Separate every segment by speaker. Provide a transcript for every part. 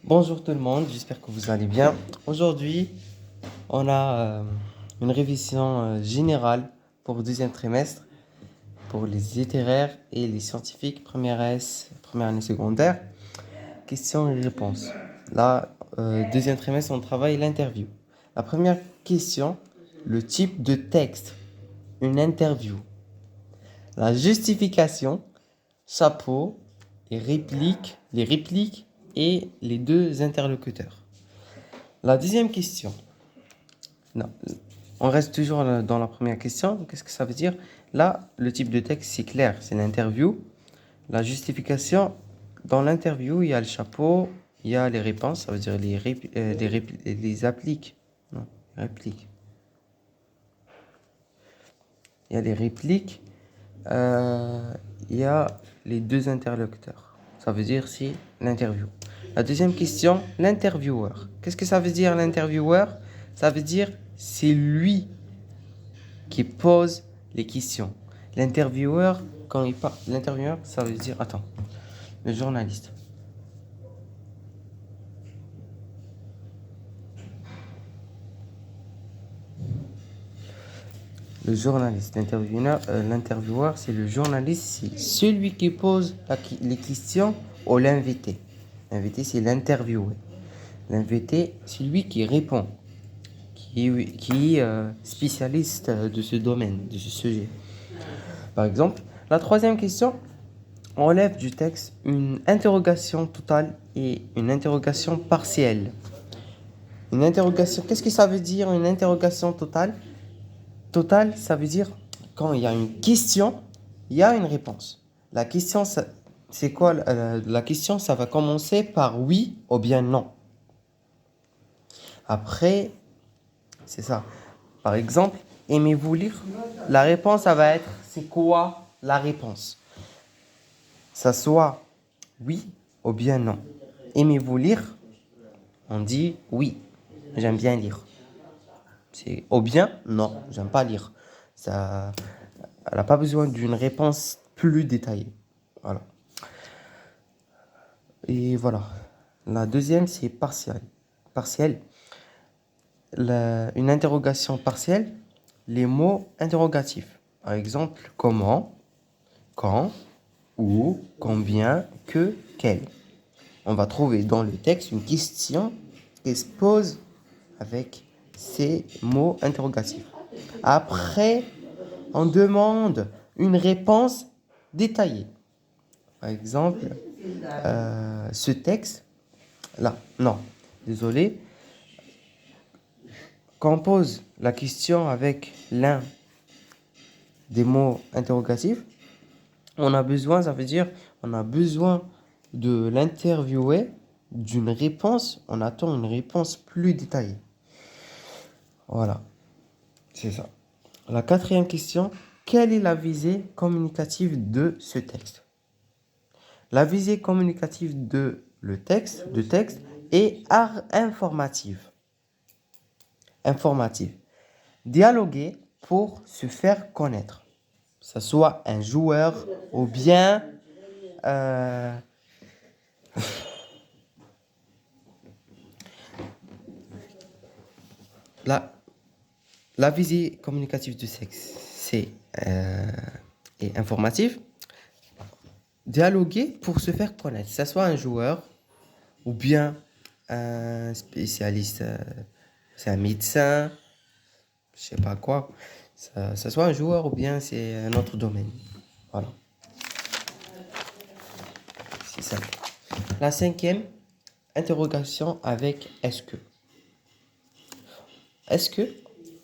Speaker 1: Bonjour tout le monde, j'espère que vous allez bien. Aujourd'hui, on a une révision générale pour le deuxième trimestre pour les littéraires et les scientifiques, première S, première année secondaire. Questions et réponses. Là, deuxième trimestre, on travaille l'interview. La première question, le type de texte, une interview. La justification, chapeau, les répliques et les deux interlocuteurs. La deuxième question. Non, on reste toujours dans la première question. Qu'est-ce que ça veut dire? Là, le type de texte, c'est clair, c'est l'interview. La justification, dans l'interview, il y a le chapeau, il y a les réponses, ça veut dire les appliques. Non, répliques. Il y a les répliques, il y a les deux interlocuteurs. Ça veut dire c'est l'interview. La deuxième question, l'intervieweur. Qu'est-ce que ça veut dire l'intervieweur? Ça veut dire c'est lui qui pose les questions. L'intervieweur, quand il parle, l'intervieweur, ça veut dire, attends, le journaliste. Le journaliste, l'intervieweur, c'est le journaliste, c'est celui qui pose les questions ou l'invité. L'invité, c'est l'interviewé. L'invité, c'est lui qui répond, qui est spécialiste de ce domaine, de ce sujet. Par exemple, la troisième question, on relève du texte une interrogation totale et une interrogation partielle. Une interrogation, qu'est-ce que ça veut dire une interrogation totale? Totale, ça veut dire quand il y a une question, il y a une réponse. La question, c'est quoi? La question, ça va commencer par oui ou bien non. Après, c'est ça. Par exemple, aimez-vous lire? La réponse, ça va être c'est quoi la réponse? Ça soit oui ou bien non. Aimez-vous lire? On dit oui, j'aime bien lire. C'est ou bien non, j'aime pas lire. Ça, elle n'a pas besoin d'une réponse plus détaillée. Voilà. Et voilà. La deuxième, c'est partiel. Partiel. Une interrogation partielle, les mots interrogatifs. Par exemple, comment, quand, où, combien, que, quel. On va trouver dans le texte une question qui se pose avec ces mots interrogatifs. Après, on demande une réponse détaillée. Par exemple, ce texte, là, non, désolé, quand on pose la question avec l'un des mots interrogatifs, on a besoin, ça veut dire, on a besoin de l'interviewer d'une réponse, on attend une réponse plus détaillée. Voilà, c'est ça. La quatrième question, quelle est la visée communicative de ce texte? La visée communicative de texte est informative. Informative. Dialoguer pour se faire connaître. Que ce soit un joueur ou bien la visée communicative du sexe, c'est informatif. Dialoguer pour se faire connaître. Que ce soit un joueur ou bien un spécialiste, c'est un médecin, je sais pas quoi. Ça soit un joueur ou bien c'est un autre domaine. Voilà. C'est ça. La cinquième, interrogation avec est-ce que. Est-ce que,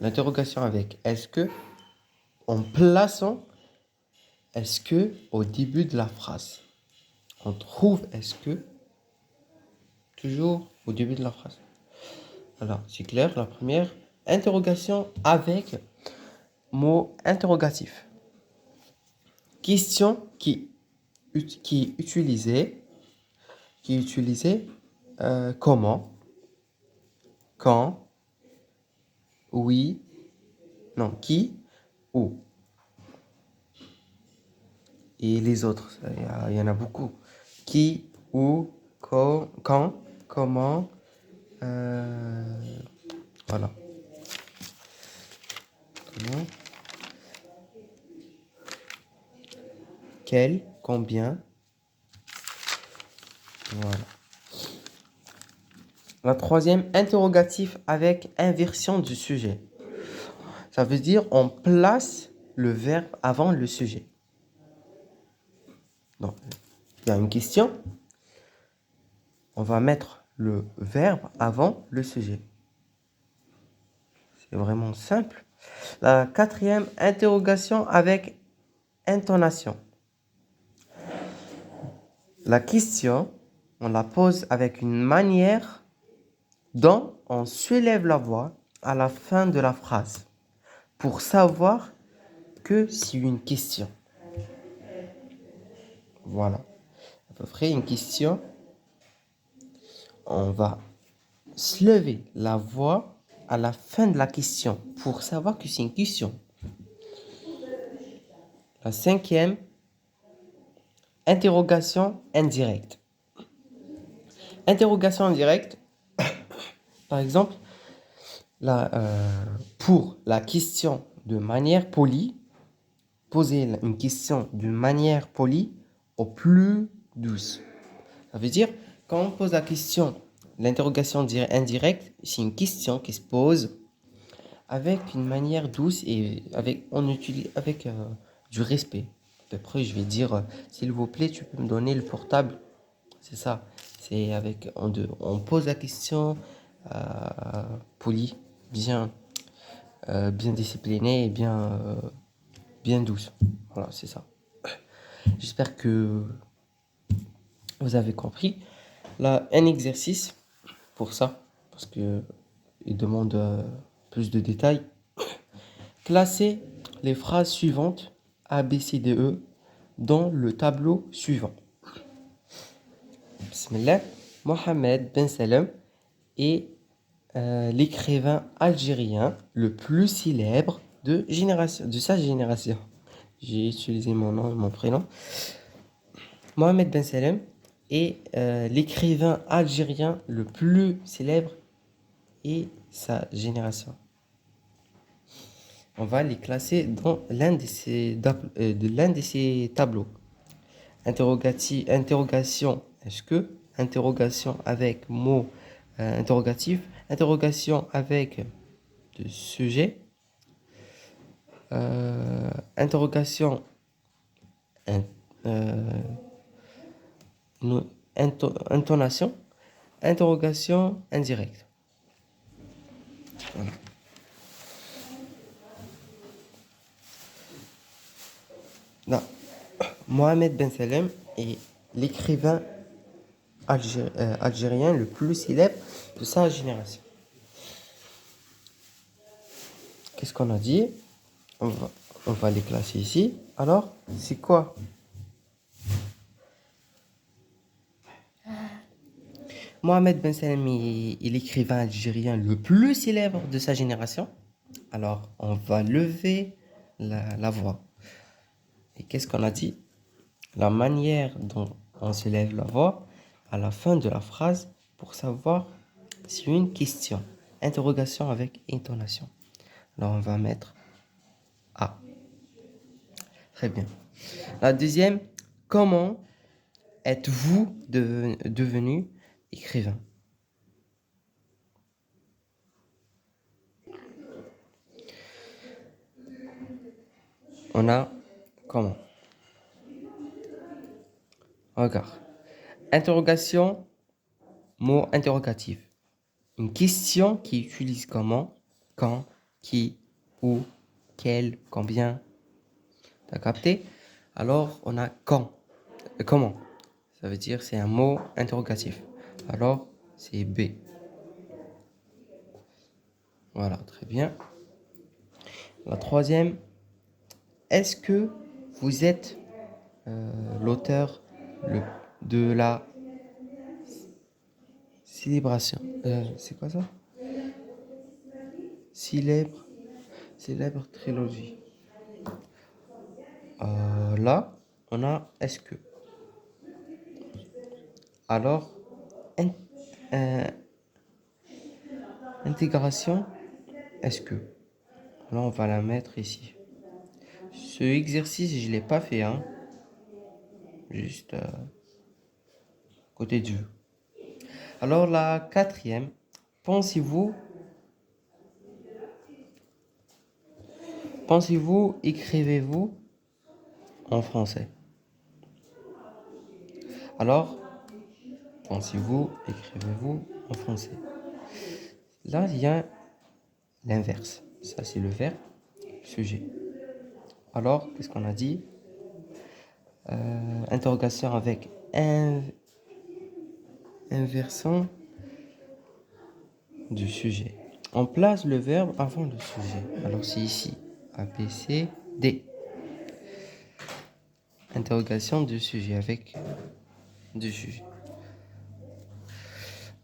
Speaker 1: l'interrogation avec est-ce que, en plaçant est-ce que au début de la phrase. On trouve est-ce que toujours au début de la phrase. Alors, c'est clair, la première, interrogation avec mot interrogatif. Question qui est utilisée, comment, quand, oui, non, qui, où. Et les autres, il y en a beaucoup. Qui, où, quand, comment, voilà, comment, quel, combien, voilà. La troisième, interrogatif avec inversion du sujet. Ça veut dire on place le verbe avant le sujet. Donc, il y a une question, on va mettre le verbe avant le sujet. C'est vraiment simple. La quatrième, interrogation avec intonation. La question, on la pose avec une manière dont on soulève la voix à la fin de la phrase pour savoir que c'est une question. Voilà, à peu près une question. On va se lever la voix à la fin de la question pour savoir que c'est une question. La cinquième, interrogation indirecte. Interrogation indirecte, par exemple, pour la question de manière polie, poser une question d'une manière polie au plus douce. Ça veut dire, quand on pose la question, l'interrogation indirecte, c'est une question qui se pose avec une manière douce et on utilise avec du respect. À peu près, je vais dire, s'il vous plaît, tu peux me donner le portable. C'est ça. C'est avec, on pose la question polie, bien, bien disciplinée et bien douce. Voilà, c'est ça. J'espère que vous avez compris. Là, un exercice pour ça, parce que il demande plus de détails. Classez les phrases suivantes A, B, C, D, E dans le tableau suivant. Bismillah, Mohamed Ben Salem est l'écrivain algérien le plus célèbre de sa génération. J'ai utilisé mon nom et mon prénom. Mohamed Ben Salem est l'écrivain algérien le plus célèbre et sa génération. On va les classer dans l'un de ces tableaux. Interrogation, est-ce que? Interrogation avec mot interrogatif. Interrogation avec de sujet. Interrogation euh, intonation. Interrogation indirecte. Voilà. Là, Mohamed Ben Salem est l'écrivain algérien le plus célèbre de sa génération. Qu'est-ce qu'on a dit? On va les classer ici. Alors, c'est quoi? Mohamed Ben Salem est l'écrivain algérien le plus célèbre de sa génération. Alors, on va lever la voix. Et qu'est-ce qu'on a dit? La manière dont on se lève la voix à la fin de la phrase pour savoir si c'est une question. Interrogation avec intonation. Alors, on va mettre A. Très bien. La deuxième, comment êtes-vous devenu écrivain? On a comment? Regarde. Interrogation, mot interrogatif. Une question qui utilise comment, quand, qui, où, quel, combien. T'as capté? Alors, on a quand. Comment? Ça veut dire c'est un mot interrogatif. Alors, c'est B. Voilà, très bien. La troisième, est-ce que vous êtes l'auteur de la célébration? C'est quoi ça? Célèbre trilogie. Là, on a est-ce que. Alors, Intégration, est-ce que? Là, on va la mettre ici. Ce exercice, je ne l'ai pas fait, hein. Juste côté du. Alors, la quatrième, pensez-vous, écrivez-vous en français? Alors, pensez-vous, écrivez-vous en français? Là, il y a l'inverse. Ça, c'est le verbe, sujet. Alors, qu'est-ce qu'on a dit? Interrogation avec inversion du sujet. On place le verbe avant le sujet. Alors, c'est ici. A, B, C, D. Interrogation du sujet avec du sujet.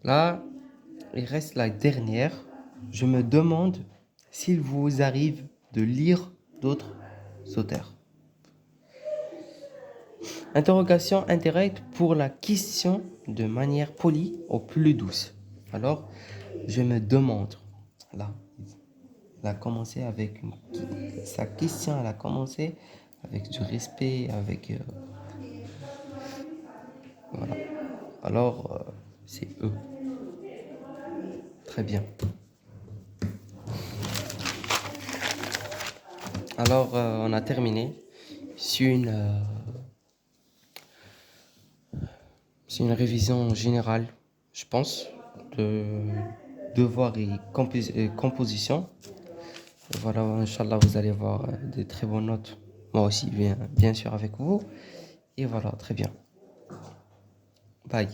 Speaker 1: Là, il reste la dernière. Je me demande s'il vous arrive de lire d'autres auteurs. Interrogation indirecte pour la question de manière polie ou plus douce. Alors, je me demande. Là, il a commencé avec sa question, elle a commencé avec du respect, avec... voilà. Alors, c'est eux. Très bien. Alors, on a terminé. C'est une révision générale, je pense, de devoirs et composition. Voilà, Inch'Allah, vous allez avoir des très bonnes notes. Moi aussi, bien sûr, avec vous. Et voilà, très bien. Bye.